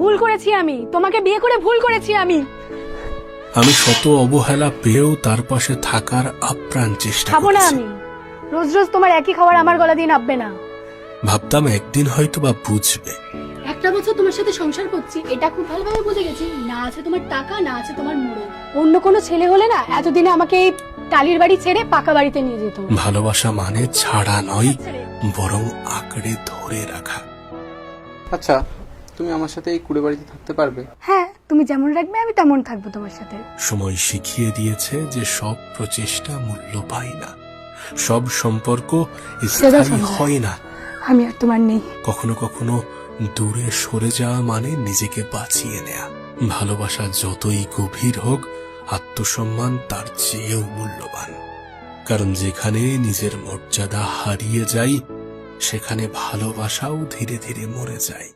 ভুল করেছি, আমি তোমাকে বিয়ে করে ভুল করেছি। আমি শত অবহেলা পেয়েও তার পাশে থাকার আপ্রাণ চেষ্টা খাবো না, করেছি। আমি রোজ রোজ তোমার একই খাবার আমার গলা দিয়ে নাববে না। ভাবতাম একদিন হয়তো বা বুঝবে। একটা বছর তোমার সাথে সংসার করছি, এটা খুব ভালোভাবে বুঝে গেছি, না আছে তোমার টাকা, না আছে তোমার মোড়ল। অন্য কোনো ছেলে হলে না এতদিনে আমাকে এই টালির বাড়ি ছেড়ে পাকা বাড়িতে নিয়ে যেত। ভালোবাসা মানে ছাড়া নয়, বরং আঁকড়ে ধরে রাখা। আচ্ছা, তুমি আমার সাথে এই কুড়ে বাড়িতে থাকতে পারবে? হ্যাঁ, তুমি যেমন রাখবে আমি তেমন থাকবো তোমার সাথে। সময় শিখিয়ে দিয়েছে যে সব প্রচেষ্টা মূল্য পায় না, সব সম্পর্ক স্থায়ী হয় না। আমি আর তোমার নেই। কখনো কখনো দূরে সরে যাওয়া মানে নিজেকে বাঁচিয়ে নেয়া। ভালোবাসা যতই গভীর হোক, আত্মসম্মান তার চেয়েও মূল্যবান। কারণ যেখানে নিজের মর্যাদা হারিয়ে যায়, সেখানে ভালোবাসাও ধীরে ধীরে মরে যায়।